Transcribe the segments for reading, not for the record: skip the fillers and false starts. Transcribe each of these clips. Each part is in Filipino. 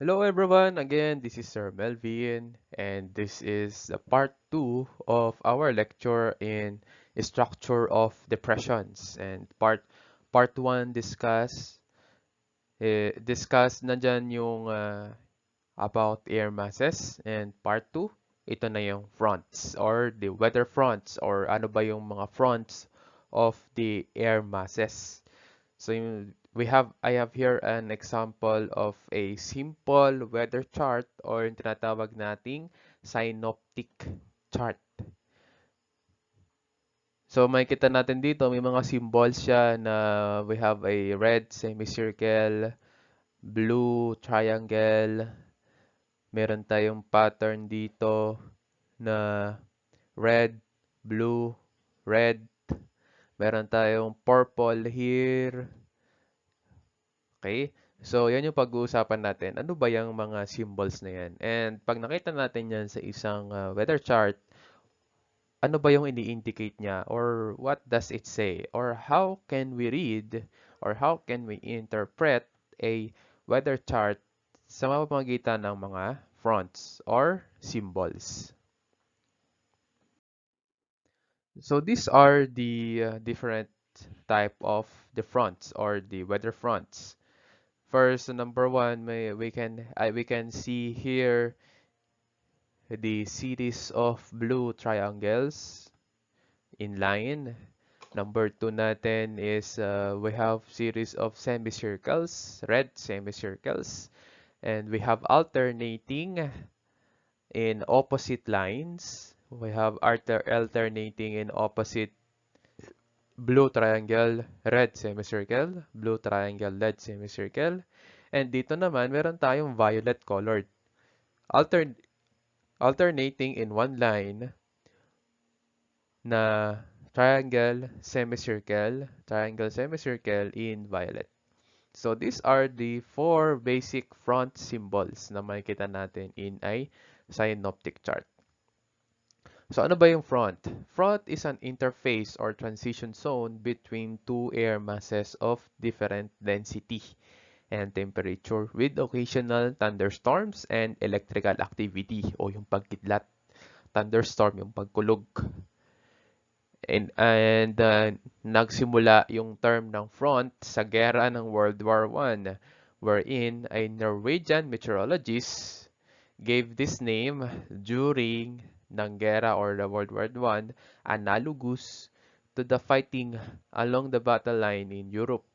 Hello everyone, again this is Sir Melvin and this is the part 2 of our lecture in structure of depressions and part 1 discuss nandyan yung about air masses and part 2 ito na yung fronts or the weather fronts or ano ba yung mga fronts of the air masses. So I have here an example of a simple weather chart or yung tinatawag nating synoptic chart. So makikita natin dito may mga symbols siya na we have a red semicircle, blue triangle, meron tayong pattern dito na red, blue, red, meron tayong purple here. Okay? So, yan yung pag-uusapan natin. Ano ba yung mga symbols na yan? And pag nakita natin yan sa isang weather chart, ano ba yung ini-indicate niya? Or what does it say? Or how can we read or how can we interpret a weather chart sa pamamagitan ng mga fronts or symbols? So, these are the different type of the fronts or the weather fronts. First, number one, we can see here the series of blue triangles in line. Number two natin is we have series of semicircles, red semicircles, and we have alternating in opposite lines. We have alternating in opposite blue triangle, red semicircle, blue triangle, red semicircle. And dito naman, meron tayong violet colored. Alter alternating in one line na triangle, semicircle in violet. So these are the four basic front symbols na makikita natin in a synoptic chart. So ano ba yung front? Front is an interface or transition zone between two air masses of different density and temperature with occasional thunderstorms and electrical activity o yung pagkidlat. Thunderstorm yung pagkulog. And nagsimula yung term ng front sa gera ng World War I, wherein a Norwegian meteorologist gave this name during ng gera or the World War I, analogous to the fighting along the battle line in Europe.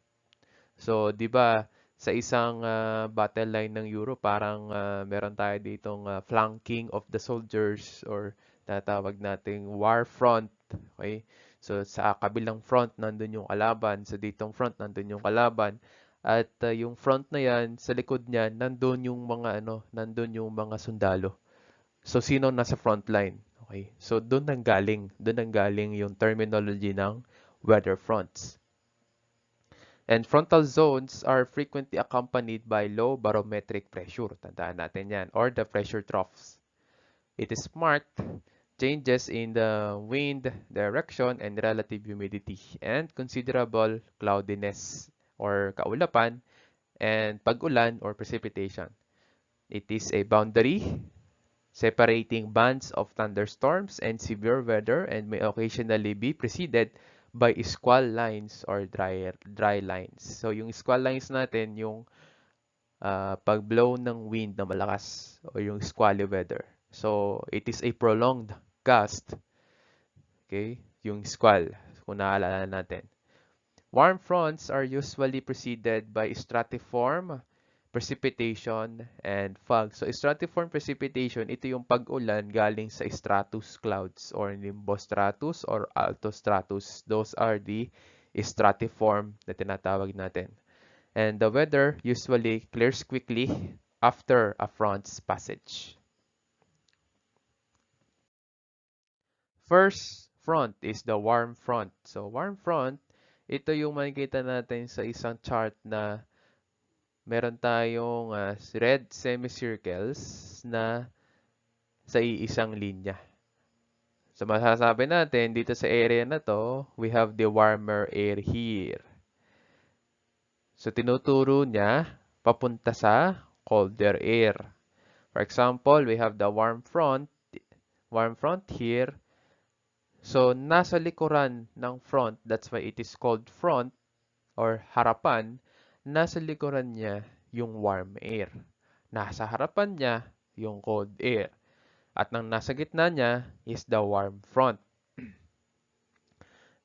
So, 'di ba, sa isang battle line ng Europe, parang meron tayo ditong flanking of the soldiers or tatawag nating war front. Okay? So, sa kabilang front nandun yung kalaban, sa ditong front nandun yung kalaban. At yung front na yan, sa likod niya, nandun yung mga sundalo. So, sino nasa front line? Okay? So, doon nanggaling yung terminology ng weather fronts. And frontal zones are frequently accompanied by low barometric pressure. Tandaan natin yan. Or the pressure troughs. It is marked changes in the wind direction and relative humidity and considerable cloudiness or kaulapan and pag-ulan or precipitation. It is a boundary separating bands of thunderstorms and severe weather and may occasionally be preceded by squall lines or dry lines. So yung squall lines natin yung pag-blow ng wind na malakas o yung squally weather. So it is a prolonged gust. Okay? Yung squall, kung naalala natin. Warm fronts are usually preceded by stratiform precipitation and fog. So stratiform precipitation, ito yung pag-ulan galing sa stratus clouds or nimbostratus or altostratus. Those are the stratiform na tinatawag natin. And the weather usually clears quickly after a front's passage. First front is the warm front. So warm front, ito yung makikita natin sa isang chart na meron tayong red semicircles na sa iisang linya. So masasabi natin dito sa area na to, we have the warmer air here. So tinuturo niya papunta sa colder air. For example, we have the warm front here. So, nasa likuran ng front, that's why it is called front or harapan, nasa likuran niya yung warm air. Nasa harapan niya yung cold air. At nang nasa gitna niya is the warm front.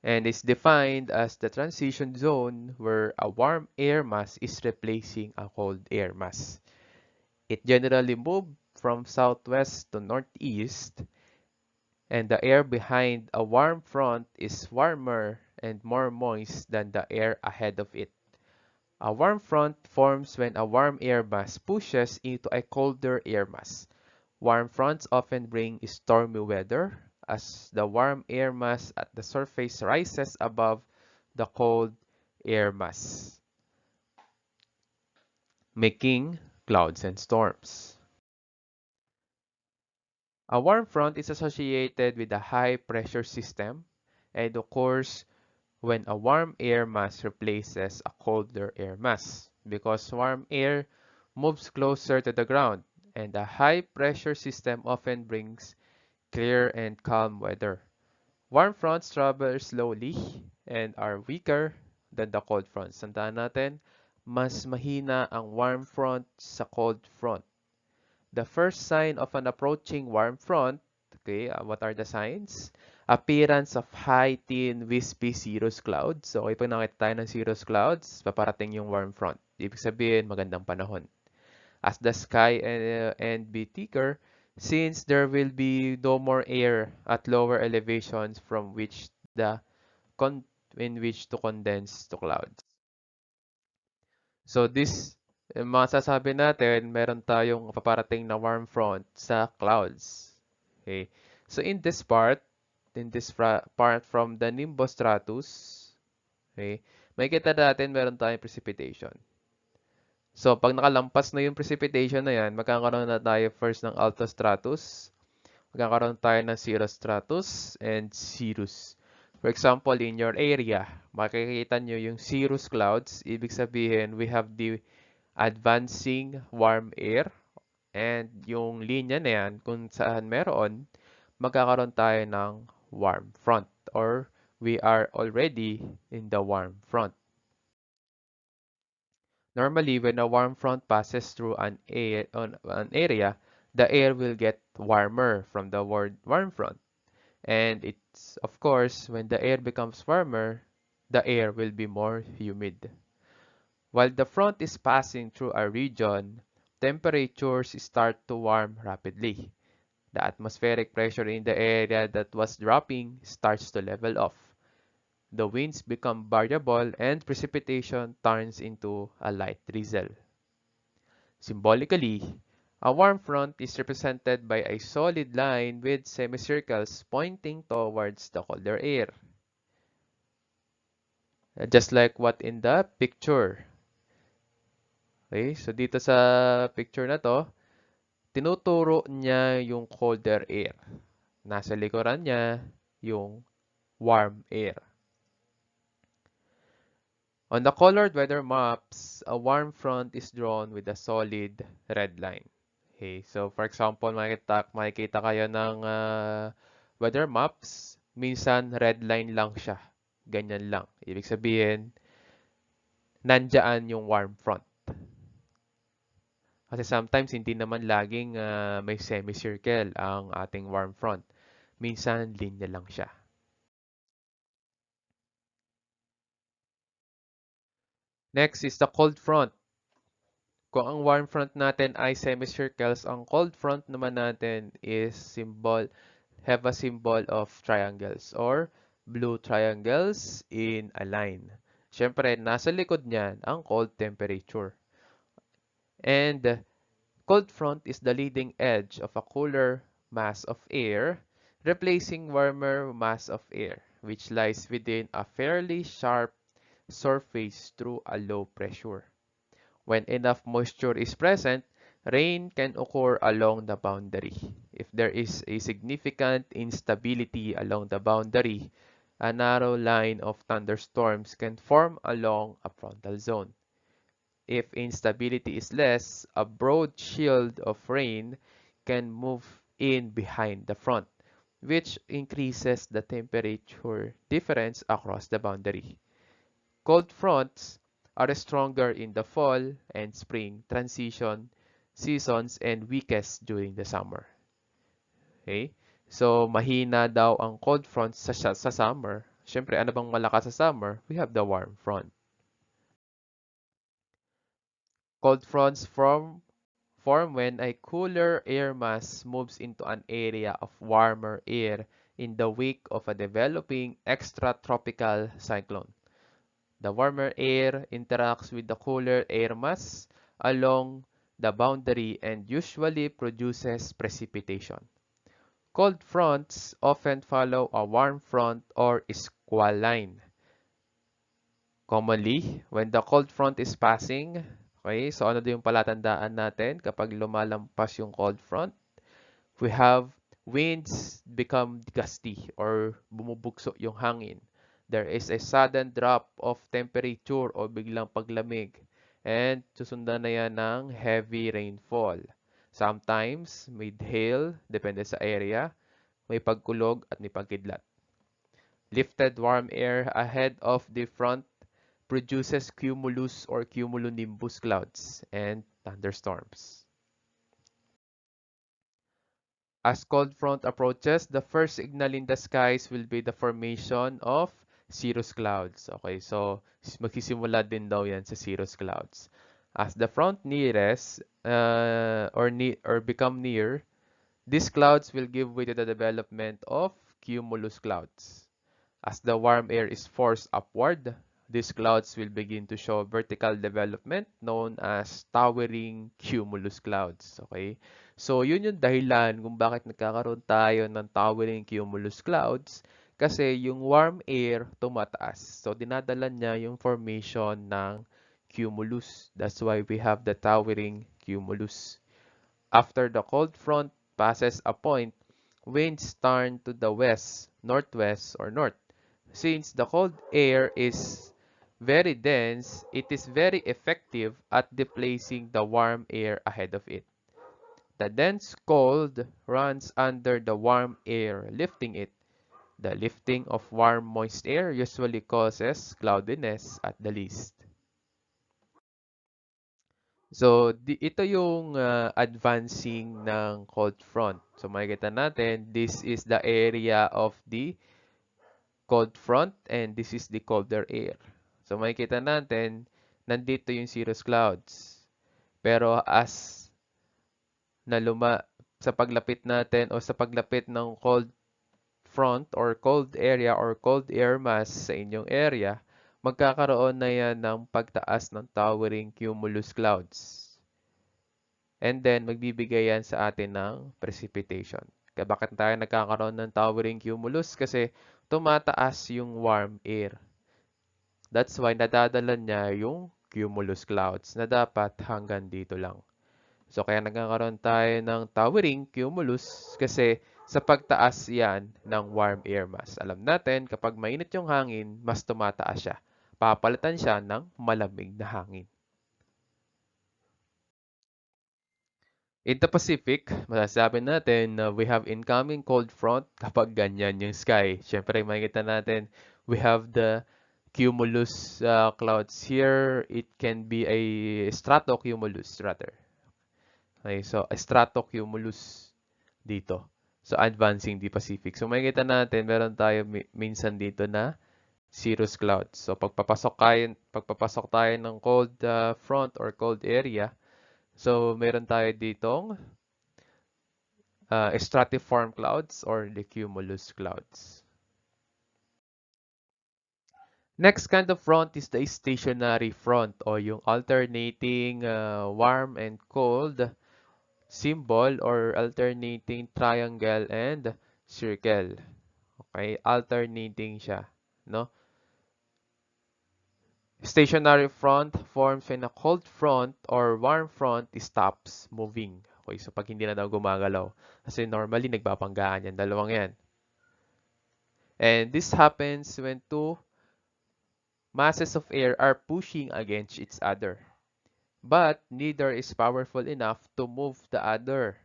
And is defined as the transition zone where a warm air mass is replacing a cold air mass. It generally moves from southwest to northeast, and the air behind a warm front is warmer and more moist than the air ahead of it. A warm front forms when a warm air mass pushes into a colder air mass. Warm fronts often bring stormy weather as the warm air mass at the surface rises above the cold air mass, making clouds and storms. A warm front is associated with a high pressure system and occurs when a warm air mass replaces a colder air mass because warm air moves closer to the ground and a high pressure system often brings clear and calm weather. Warm fronts travel slowly and are weaker than the cold fronts. Tandaan natin, mas mahina ang warm front sa cold front. The first sign of an approaching warm front, okay, what are the signs? Appearance of high, thin, wispy cirrus clouds. So, okay, pag nakita tayo ng cirrus clouds, paparating yung warm front. Ibig sabihin, magandang panahon. As the sky and be thicker, since there will be no more air at lower elevations from which in which to condense to clouds. So this masasabi natin meron tayong paparating na warm front sa clouds. Okay. So in this part from the nimbostratus, okay, makikita natin meron tayong precipitation. So, pag nakalampas na yung precipitation na yan, magkakaroon na tayo first ng altostratus, magkakaroon tayo ng cirrostratus, and cirrus. For example, in your area, makikita nyo yung cirrus clouds. Ibig sabihin, we have the advancing warm air. And yung linya na yan, kung saan meron, magkakaroon tayo ng warm front or we are already in the warm front. Normally, when a warm front passes through an area, the air will get warmer from the warm front. And it's, of course, when the air becomes warmer, the air will be more humid. While the front is passing through a region, temperatures start to warm rapidly. The atmospheric pressure in the area that was dropping starts to level off. The winds become variable and precipitation turns into a light drizzle. Symbolically, a warm front is represented by a solid line with semicircles pointing towards the colder air. Just like what in the picture. Okay, so dito sa picture na to, tinuturo niya yung colder air. Nasa likuran niya yung warm air. On the colored weather maps, a warm front is drawn with a solid red line. Okay, so for example, makikita kayo ng weather maps, minsan red line lang siya. Ganyan lang. Ibig sabihin, nandyan yung warm front. Kasi sometimes hindi naman laging may semicircle ang ating warm front. Minsan linya lang siya. Next is the cold front. Kung ang warm front natin ay semicircles, ang cold front naman natin is have a symbol of triangles or blue triangles in a line. Siyempre, nasa likod niyan ang cold temperature. And cold front is the leading edge of a cooler mass of air, replacing warmer mass of air, which lies within a fairly sharp surface through a low pressure. When enough moisture is present, rain can occur along the boundary. If there is a significant instability along the boundary, a narrow line of thunderstorms can form along a frontal zone. If instability is less, a broad shield of rain can move in behind the front, which increases the temperature difference across the boundary. Cold fronts are stronger in the fall and spring transition seasons and weakest during the summer. Okay? So, mahina daw ang cold front sa summer. Siyempre, ano bang malakas sa summer? We have the warm front. Cold fronts form when a cooler air mass moves into an area of warmer air in the wake of a developing extratropical cyclone. The warmer air interacts with the cooler air mass along the boundary and usually produces precipitation. Cold fronts often follow a warm front or squall line. Commonly, when the cold front is passing, okay, so ano din yung palatandaan natin kapag lumalampas yung cold front? We have winds become gusty or bumubugso yung hangin. There is a sudden drop of temperature o biglang paglamig. And susundan na yan ng heavy rainfall. Sometimes with hail, depende sa area, may pagkulog at may pagkidlat. Lifted warm air ahead of the front produces cumulus or cumulonimbus clouds and thunderstorms. As cold front approaches, the first signal in the skies will be the formation of cirrus clouds. Okay, so magsisimula din daw yan sa cirrus clouds. As the front nearest or become near, these clouds will give way to the development of cumulus clouds. As the warm air is forced upward, these clouds will begin to show vertical development known as towering cumulus clouds. Okay? So, yun yung dahilan kung bakit nagkakaroon tayo ng towering cumulus clouds kasi yung warm air tumataas. So, dinadala niya yung formation ng cumulus. That's why we have the towering cumulus. After the cold front passes a point, winds turn to the west, northwest, or north. Since the cold air is very dense, it is very effective at displacing the warm air ahead of it. The dense cold runs under the warm air, lifting it. The lifting of warm moist air usually causes cloudiness at the least. So, ito yung advancing ng cold front. So, makikita natin, this is the area of the cold front and this is the colder air. So, makikita natin, nandito yung cirrus clouds. Pero as sa paglapit natin o sa paglapit ng cold front or cold area or cold air mass sa inyong area, magkakaroon na yan ng pagtaas ng towering cumulus clouds. And then, magbibigay yan sa atin ng precipitation. Kaya bakit tayo nagkakaroon ng towering cumulus? Kasi tumataas yung warm air. That's why nadadala niya yung cumulus clouds na dapat hanggang dito lang. So, kaya nagkakaroon tayo ng towering cumulus kasi sa pagtaas yan ng warm air mass. Alam natin, kapag mainit yung hangin, mas tumataas siya. Papalitan siya ng malamig na hangin. In the Pacific, masasabi natin na we have incoming cold front kapag ganyan yung sky. Siyempre, makikita natin, we have the cumulus clouds here. It can be a stratocumulus rather. Okay, so a stratocumulus dito. So, advancing the Pacific. So, makikita natin, meron tayo minsan dito na cirrus clouds. So, pagpapasok tayo ng cold front or cold area, so meron tayo ditong stratiform clouds or the cumulus clouds. Next kind of front is the stationary front o yung alternating warm and cold symbol or alternating triangle and circle. Okay, alternating siya, no? Stationary front forms when a cold front or warm front stops moving. Okay, so pag hindi na daw gumagalaw. Kasi normally nagbabanggaan yan, dalawang yan. And this happens when two masses of air are pushing against each other. but neither is powerful enough to move the other.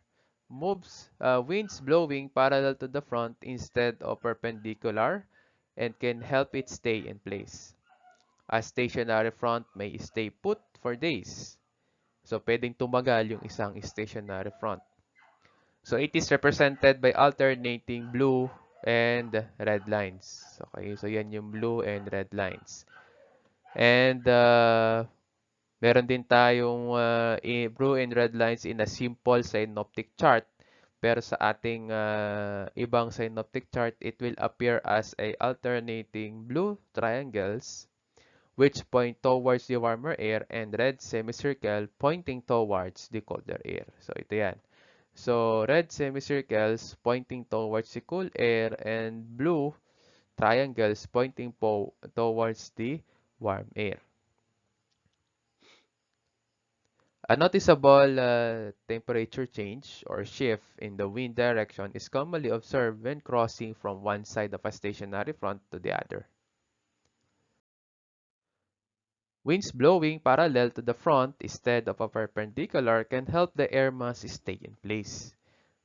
Winds blowing parallel to the front instead of perpendicular and can help it stay in place. A stationary front may stay put for days. So, pwedeng tumagal yung isang stationary front. So, it is represented by alternating blue and red lines. Okay, so yan yung blue and red lines. And meron din tayong blue and red lines in a simple synoptic chart. Pero sa ating ibang synoptic chart, it will appear as a alternating blue triangles which point towards the warmer air and red semicircle pointing towards the colder air. So ito yan. So red semicircles pointing towards the cool air and blue triangles pointing towards the warm air. A noticeable temperature change or shift in the wind direction is commonly observed when crossing from one side of a stationary front to the other. Winds blowing parallel to the front instead of a perpendicular can help the air mass stay in place.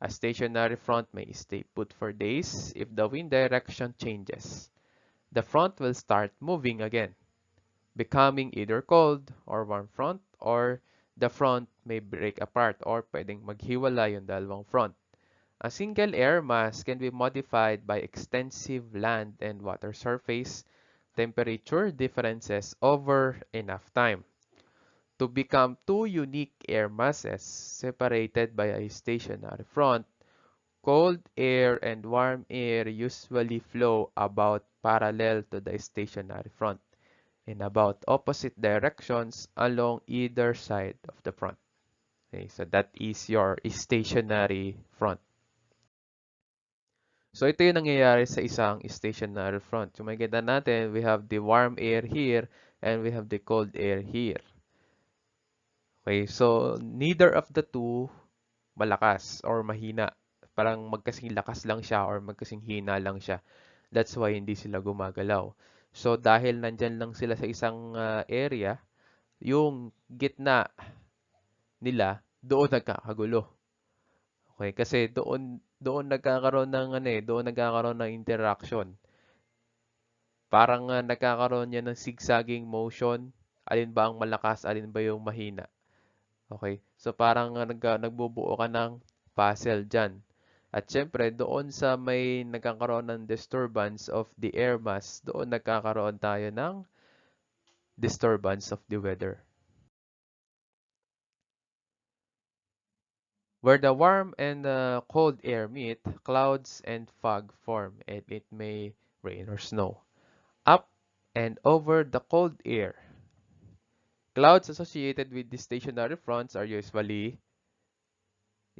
A stationary front may stay put for days if the wind direction changes. The front will start moving again, becoming either cold or warm front, or the front may break apart or pwedeng maghiwalay yung dalawang front. A single air mass can be modified by extensive land and water surface temperature differences over enough time to become two unique air masses separated by a stationary front. Cold air and warm air usually flow about parallel to the stationary front in about opposite directions along either side of the front. Okay, so that is your stationary front. So ito yung nangyayari sa isang stationary front. So makikita natin, we have the warm air here and we have the cold air here. Okay, so neither of the two malakas or mahina. Parang magkasing lakas lang siya or magkasing hina lang siya. That's why hindi sila gumagalaw. So dahil nandyan lang sila sa isang area, yung gitna nila doon nagkakagulo. Okay, kasi doon nagkakaroon ng doon nagkakaroon ng interaction. Parang nagkakaroon yan ng zigzagging motion. Alin ba ang malakas, alin ba yung mahina. Okay, so parang nagbubuo ka ng puzzle dyan. At syempre, doon sa may nagkakaroon ng disturbance of the air mass, doon nagkakaroon tayo ng disturbance of the weather. Where the warm and cold air meet, clouds and fog form, and it may rain or snow. Up and over the cold air. Clouds associated with the stationary fronts are usually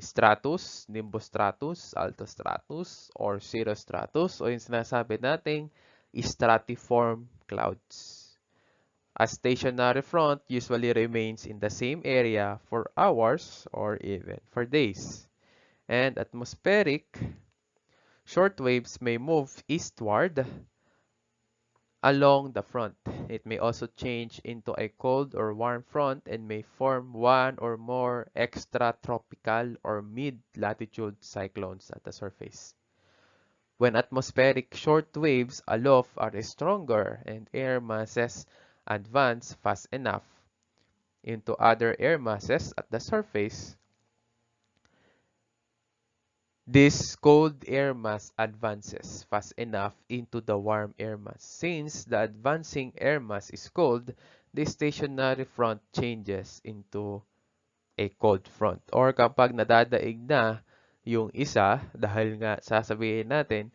stratus, nimbostratus, altostratus, or cirrostratus, o yung sinasabi nating stratiform clouds. A stationary front usually remains in the same area for hours or even for days. And atmospheric short waves may move eastward along the front. It may also change into a cold or warm front and may form one or more extratropical or mid-latitude cyclones at the surface. When atmospheric short waves aloft are stronger and air masses advance fast enough into other air masses at the surface, this cold air mass advances fast enough into the warm air mass. Since the advancing air mass is cold, the stationary front changes into a cold front. Or kapag nadadaig na yung isa, dahil nga sasabihin natin,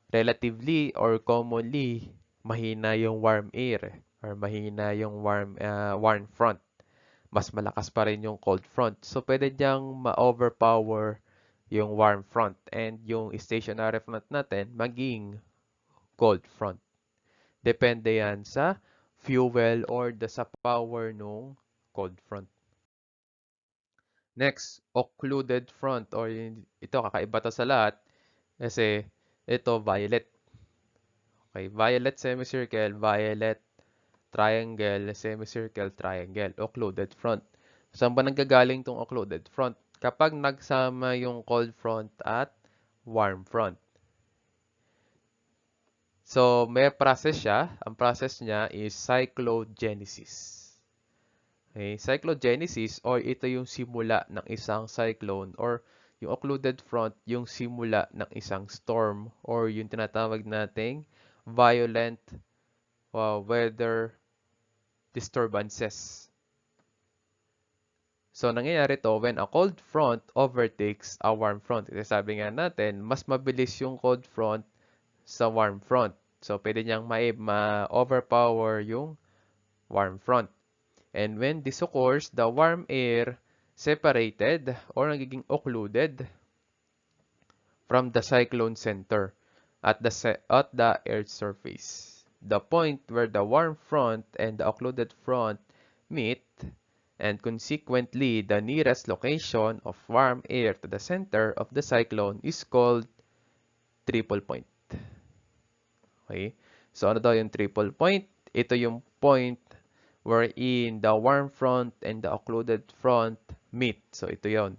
relatively or commonly, mahina yung warm air or mahina yung warm front. Mas malakas pa rin yung cold front. So, pwede diyang ma-overpower yung warm front and yung stationary front natin maging cold front. Depende yan sa fuel or sa power nung cold front. Next, occluded front or ito kakaiba to sa lahat kasi ito violet. Okay, violet semicircle, violet triangle, semicircle, triangle, occluded front. Saan ba nanggagaling tong occluded front? Kapag nagsama yung cold front at warm front. So, may process siya. Ang process niya is cyclogenesis. Okay? Cyclogenesis or ito yung simula ng isang cyclone or yung occluded front yung simula ng isang storm or yung tinatawag nating violent weather disturbances. So, nangyayari to when a cold front overtakes a warm front. Ito sabi nga natin, mas mabilis yung cold front sa warm front. So, pwede niyang ma-overpower yung warm front. And when this occurs, the warm air separated or nagiging occluded from the cyclone center at the Earth's surface. The point where the warm front and the occluded front meet, and consequently the nearest location of warm air to the center of the cyclone is called triple point. Okay? So ano daw yung triple point? Ito yung point wherein the warm front and the occluded front meet. So ito yon.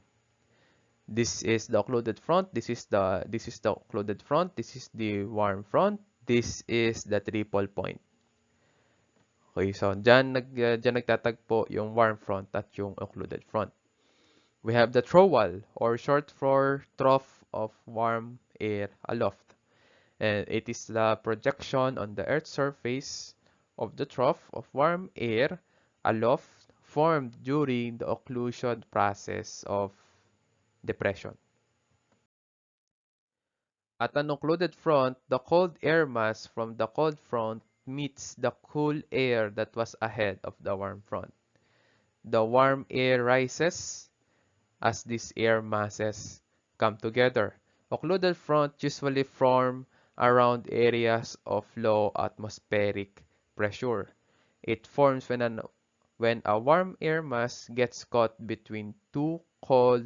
This is the occluded front, this is the occluded front, this is the warm front, this is the triple point. Okay, so dyan nagtatagpo yung warm front at yung occluded front. We have the trowel or short for trough of warm air aloft. And it is the projection on the Earth's surface of the trough of warm air aloft formed during the occlusion process of depression. At an occluded front, the cold air mass from the cold front meets the cool air that was ahead of the warm front. The warm air rises as these air masses come together. Occluded front usually form around areas of low atmospheric pressure. It forms when a warm air mass gets caught between two cold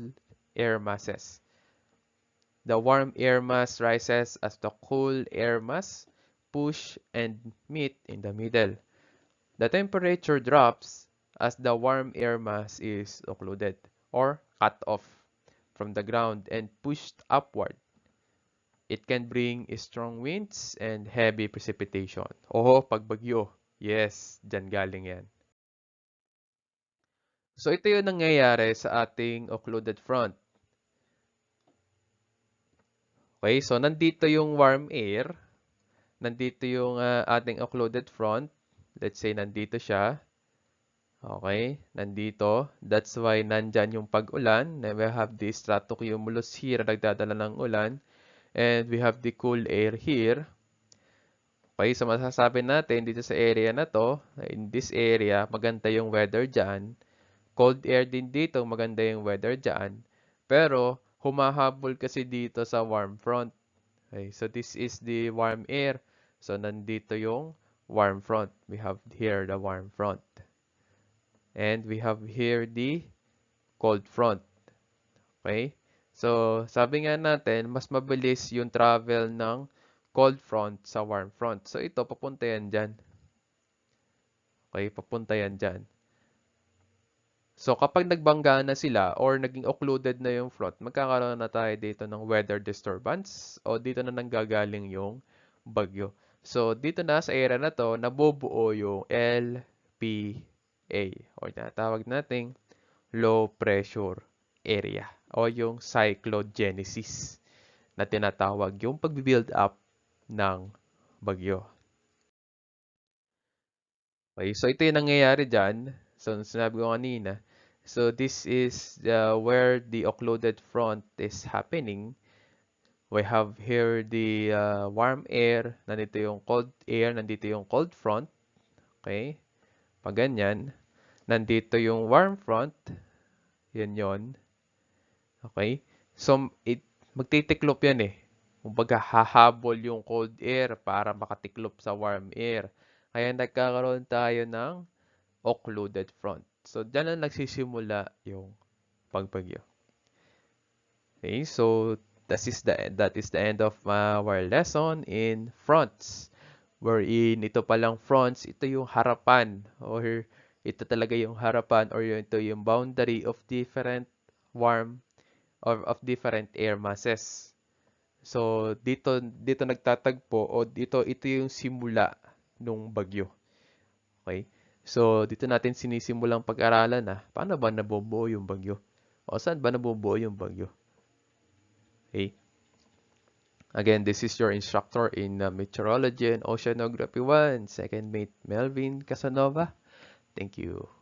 air masses. The warm air mass rises as the cool air mass push and meet in the middle. The temperature drops as the warm air mass is occluded or cut off from the ground and pushed upward. It can bring strong winds and heavy precipitation. Oh, pagbagyo. Yes, dyan galing yan. So ito yung nangyayari sa ating occluded front. Okay, so nandito yung warm air. Nandito yung ating occluded front. Let's say nandito siya. Okay, nandito. That's why nandyan yung pag-ulan. We have the stratocumulus here na nagdadala ng ulan. And we have the cool air here. Okay, so masasabi natin dito sa area na to, in this area, maganda yung weather dyan. Cold air din dito, maganda yung weather dyan. Pero, humahabol kasi dito sa warm front. Okay, so this is the warm air. So, nandito yung warm front. We have here the warm front. And we have here the cold front. Okay? So, sabi nga natin, mas mabilis yung travel ng cold front sa warm front. So, ito, papunta yan dyan. Okay, papunta yan dyan. So, kapag nagbangga na sila or naging occluded na yung front, magkakaroon na tayo dito ng weather disturbance o dito na nanggagaling yung bagyo. So, dito na sa area na to, nabubuo yung LPA or tinatawag nating low pressure area o yung cyclogenesis na tinatawag yung pag-build up ng bagyo. Okay, so ito yung nangyayari dyan. So, sinabi ko kanina. So, this is where the occluded front is happening. We have here the warm air. Nandito yung cold air. Nandito yung cold front. Okay? Pag ganyan. Nandito yung warm front. Yan yon. Okay? So, magtitiklop yan eh. Kumbaga, hahabol yung cold air para makatiklop sa warm air. Kaya nagkakaroon tayo ng occluded front. So, dyan na nagsisimula yung pagbagyo. Okay, so that is the end of our lesson in fronts. Wherein ito palang fronts, ito yung harapan or Ito talaga yung harapan or ito yung boundary of different warm or of different air masses. So, dito nagtatagpo o ito yung simula nung bagyo. Okay? So, dito natin sinisimulang pag-aralan paano ba nabubuo yung bagyo? O saan ba nabubuo yung bagyo? Okay? Again, this is your instructor in Meteorology and Oceanography 1, second mate Melvin Casanova. Thank you.